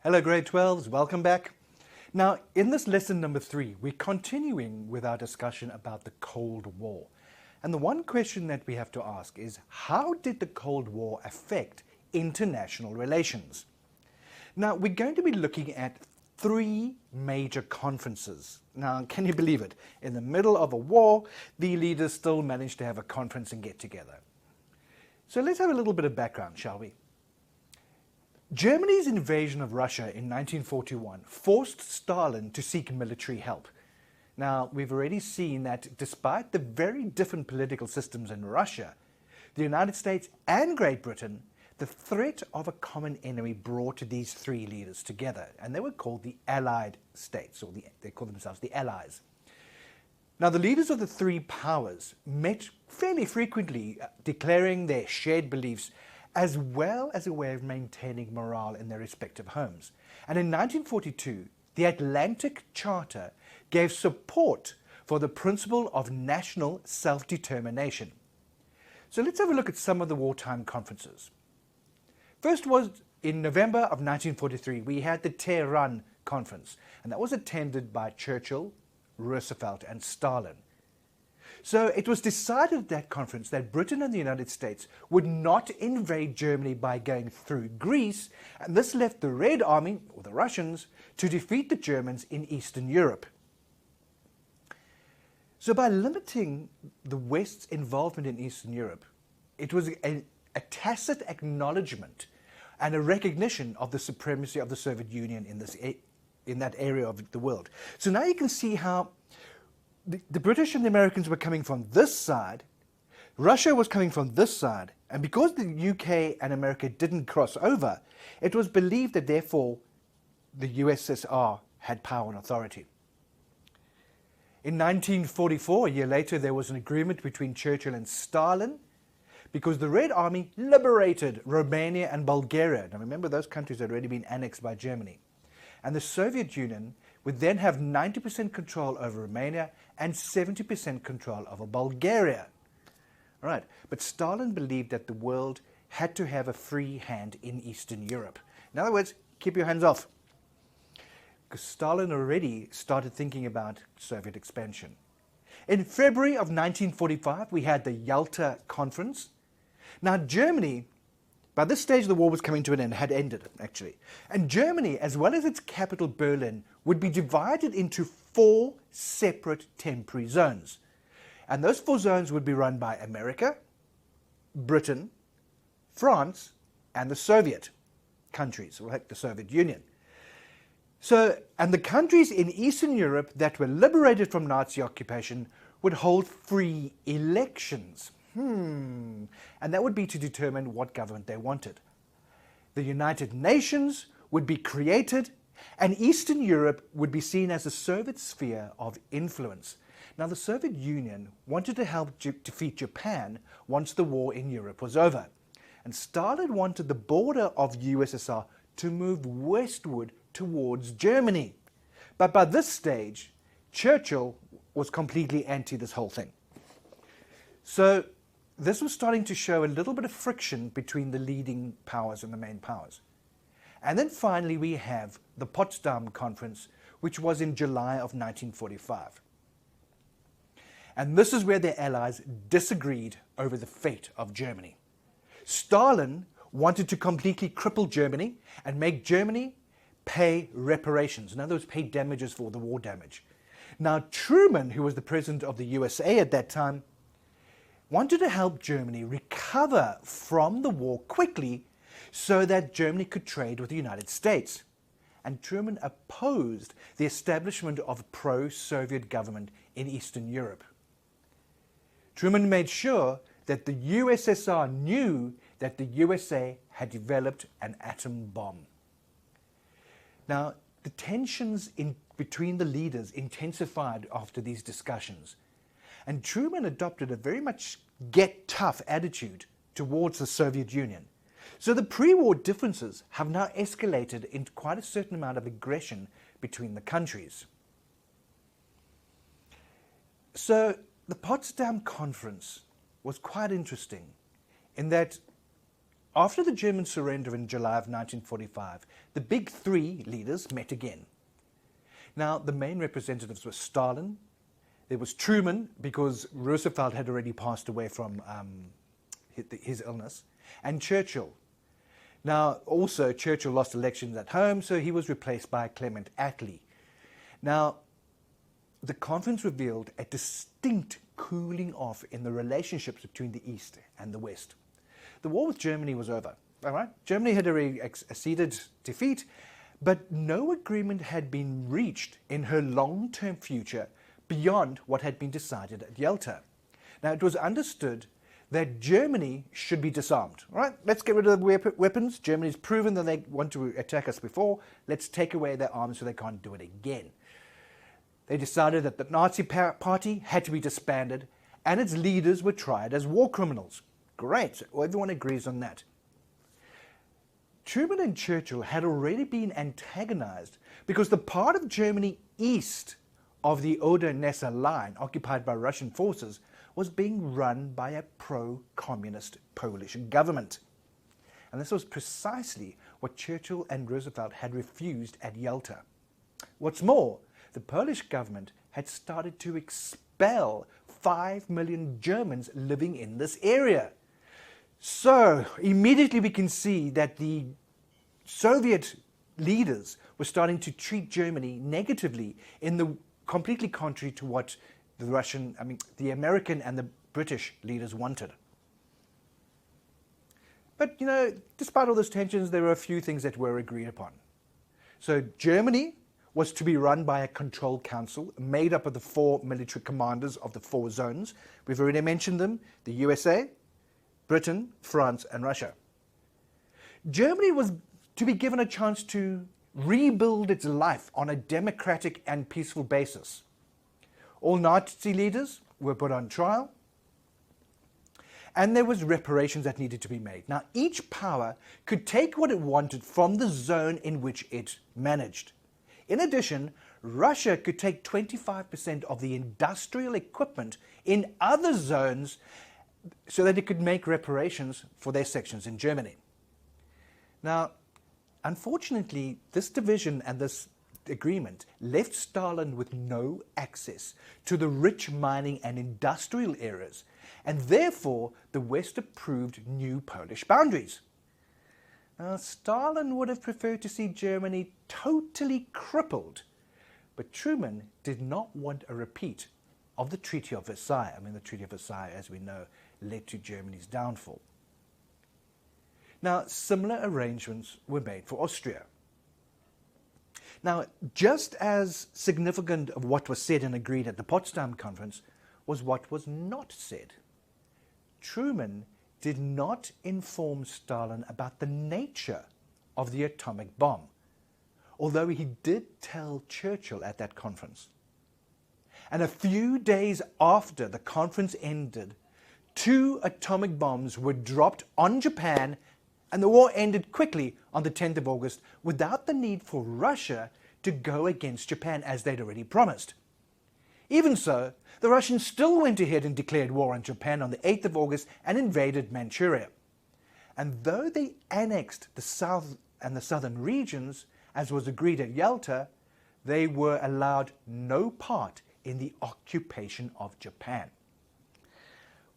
Hello grade 12s, welcome back. Now in this lesson number 3, we're continuing with our discussion about the Cold War. And the one question that we have to ask is, how did the Cold War affect international relations? Now we're going to be looking at 3 major conferences. Now can you believe it? In the middle of a war, the leaders still managed to have a conference and get together. So let's have a little bit of background, shall we? Germany's invasion of Russia in 1941 forced Stalin to seek military help. Now, we've already seen that despite the very different political systems in Russia, the United States and Great Britain, the threat of a common enemy brought these 3 leaders together, and they were called the Allied States, or they call themselves the Allies. Now, the leaders of the 3 powers met fairly frequently, declaring their shared beliefs as well as a way of maintaining morale in their respective homes. And in 1942, the Atlantic Charter gave support for the principle of national self-determination. So let's have a look at some of the wartime conferences. First was in November of 1943, we had the Tehran Conference, and that was attended by Churchill, Roosevelt, and Stalin. So it was decided at that conference that Britain and the United States would not invade Germany by going through Greece, and this left the Red Army, or the Russians, to defeat the Germans in Eastern Europe. So by limiting the West's involvement in Eastern Europe, it was a tacit acknowledgement and a recognition of the supremacy of the Soviet Union in that area of the world. So now you can see how the British and the Americans were coming from this side, Russia was coming from this side, and because the UK and America didn't cross over, it was believed that therefore the USSR had power and authority. In 1944, a year later, there was an agreement between Churchill and Stalin because the Red Army liberated Romania and Bulgaria. Now remember, those countries had already been annexed by Germany. And the Soviet Union would then have 90% control over Romania and 70% control over Bulgaria. All right, but Stalin believed that the world had to have a free hand in Eastern Europe. In other words, keep your hands off. Because Stalin already started thinking about Soviet expansion. In February of 1945, we had the Yalta Conference. Now, Germany, by this stage the war was coming to an end, had ended actually. And Germany, as well as its capital Berlin, would be divided into 4 separate temporary zones. And those 4 zones would be run by America, Britain, France, and the Soviet countries, like the Soviet Union. So, and the countries in Eastern Europe that were liberated from Nazi occupation would hold free elections. And that would be to determine what government they wanted. The United Nations would be created, and Eastern Europe would be seen as a Soviet sphere of influence. Now, the Soviet Union wanted to help defeat Japan once the war in Europe was over. And Stalin wanted the border of USSR to move westward towards Germany. But by this stage, Churchill was completely anti this whole thing. So this was starting to show a little bit of friction between the leading powers and the main powers. And then finally we have the Potsdam Conference, which was in July of 1945. And this is where the Allies disagreed over the fate of Germany. Stalin wanted to completely cripple Germany and make Germany pay reparations. In other words, pay damages for the war damage. Now, Truman, who was the president of the USA at that time, wanted to help Germany recover from the war quickly so that Germany could trade with the United States. And Truman opposed the establishment of a pro-Soviet government in Eastern Europe. Truman made sure that the USSR knew that the USA had developed an atom bomb. Now, the tensions between the leaders intensified after these discussions, and Truman adopted a very much get tough attitude towards the Soviet Union. So the pre-war differences have now escalated into quite a certain amount of aggression between the countries. So the Potsdam Conference was quite interesting in that After the German surrender in July of 1945, the big three leaders met again. Now, the main representatives were Stalin, there was Truman, because Roosevelt had already passed away from his illness, and Churchill. Now, also, Churchill lost elections at home, so he was replaced by Clement Attlee. Now, the conference revealed a distinct cooling off in the relationships between the East and the West. The war with Germany was over. All right? Germany had already acceded defeat, but no agreement had been reached in her long-term future beyond what had been decided at Yalta. Now, it was understood that Germany should be disarmed. All right, let's get rid of the weapons. Germany's proven that they want to attack us before. Let's take away their arms so they can't do it again. They decided that the Nazi party had to be disbanded and its leaders were tried as war criminals. Great, so everyone agrees on that. Truman and Churchill had already been antagonized because the part of Germany east of the Oder-Neisse line occupied by Russian forces was being run by a pro-communist Polish government. And this was precisely what Churchill and Roosevelt had refused at Yalta. What's more, the Polish government had started to expel 5 million Germans living in this area. So immediately we can see that the Soviet leaders were starting to treat Germany negatively in the completely contrary to what the American and the British leaders wanted. But, you know, despite all those tensions, there were a few things that were agreed upon. So Germany was to be run by a control council made up of the 4 military commanders of the 4 zones. We've already mentioned them: the USA, Britain, France, and Russia. Germany was to be given a chance to rebuild its life on a democratic and peaceful basis. All Nazi leaders were put on trial, and there was reparations that needed to be made. Now, each power could take what it wanted from the zone in which it managed. In addition, Russia could take 25% of the industrial equipment in other zones so that it could make reparations for their sections in Germany. Now, unfortunately, this division and this agreement left Stalin with no access to the rich mining and industrial areas, and therefore the West approved new Polish boundaries. Now, Stalin would have preferred to see Germany totally crippled, but Truman did not want a repeat of the Treaty of Versailles. I mean, the Treaty of Versailles, as we know, led to Germany's downfall. Now, similar arrangements were made for Austria. Now, just as significant of what was said and agreed at the Potsdam Conference was what was not said. Truman did not inform Stalin about the nature of the atomic bomb, although he did tell Churchill at that conference. And a few days after the conference ended, 2 atomic bombs were dropped on Japan, and the war ended quickly on the 10th of August without the need for Russia to go against Japan as they'd already promised. Even so, the Russians still went ahead and declared war on Japan on the 8th of August and invaded Manchuria. And though they annexed the south and the southern regions, as was agreed at Yalta, they were allowed no part in the occupation of Japan.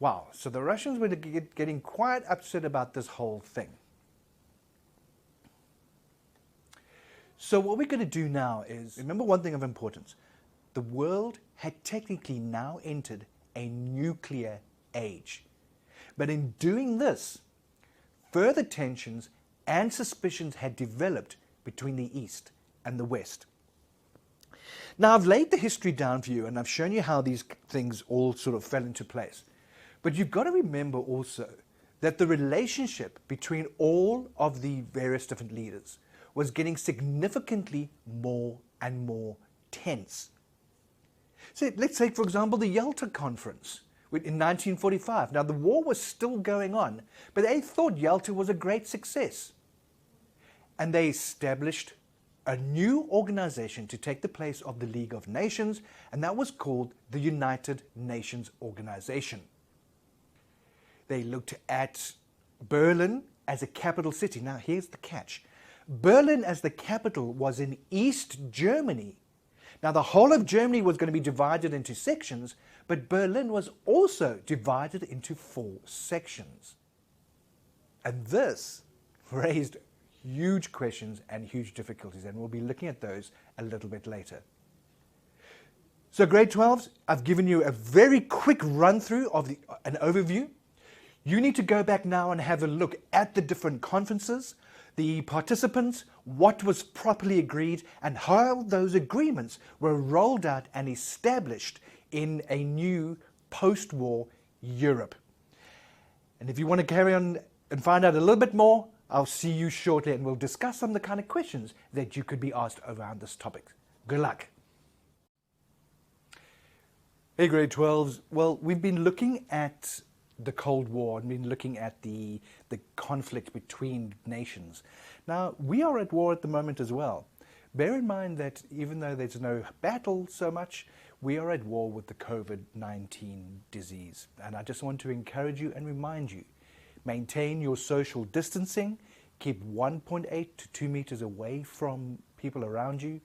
Wow, so the Russians were getting quite upset about this whole thing. So what we're going to do now is, remember one thing of importance. The world had technically now entered a nuclear age. But in doing this, further tensions and suspicions had developed between the East and the West. Now, I've laid the history down for you, and I've shown you how these things all sort of fell into place. But you've got to remember also that the relationship between all of the various different leaders was getting significantly more and more tense. So let's take, for example, the Yalta Conference in 1945. Now, the war was still going on, but they thought Yalta was a great success. And they established a new organization to take the place of the League of Nations, and that was called the United Nations Organization. They looked at Berlin as a capital city. Now, here's the catch. Berlin as the capital was in East Germany. Now, the whole of Germany was going to be divided into sections, but Berlin was also divided into 4 sections. And this raised huge questions and huge difficulties, and we'll be looking at those a little bit later. So grade 12s, I've given you a very quick run through of an overview. You need to go back now and have a look at the different conferences, the participants, what was properly agreed, and how those agreements were rolled out and established in a new post-war Europe. And if you want to carry on and find out a little bit more, I'll see you shortly and we'll discuss some of the kind of questions that you could be asked around this topic. Good luck. Hey grade 12s, well, we've been looking at the Cold War and been looking at the conflict between nations. Now, we are at war at the moment as well. Bear in mind that even though there's no battle so much, we are at war with the COVID-19 disease. And I just want to encourage you and remind you, maintain your social distancing, keep 1.8 to 2 meters away from people around you.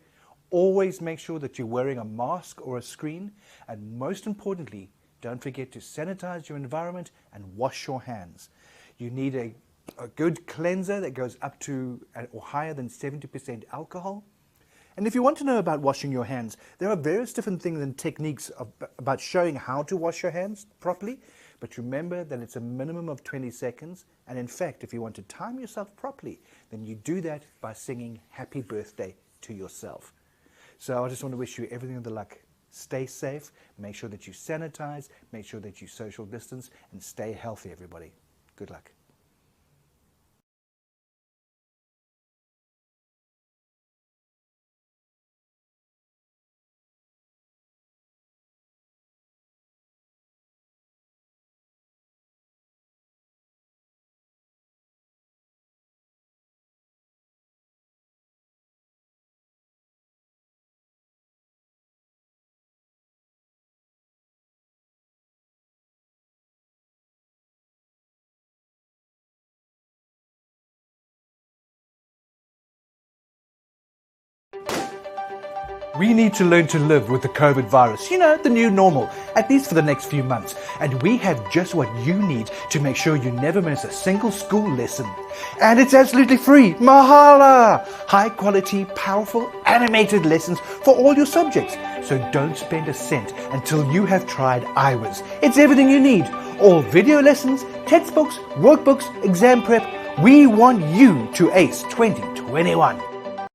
Always make sure that you're wearing a mask or a screen, and most importantly, don't forget to sanitize your environment and wash your hands. You need a good cleanser that goes up to or higher than 70% alcohol. And if you want to know about washing your hands, there are various different things and techniques about showing how to wash your hands properly. But remember that it's a minimum of 20 seconds. And in fact, if you want to time yourself properly, then you do that by singing happy birthday to yourself. So I just want to wish you everything of the luck. Stay safe, make sure that you sanitize, make sure that you social distance, and stay healthy, everybody. Good luck. We need to learn to live with the COVID virus, you know, the new normal, at least for the next few months. And we have just what you need to make sure you never miss a single school lesson. And it's absolutely free, mahala! High quality, powerful, animated lessons for all your subjects. So don't spend a cent until you have tried iWhiz. It's everything you need. All video lessons, textbooks, workbooks, exam prep. We want you to ace 2021.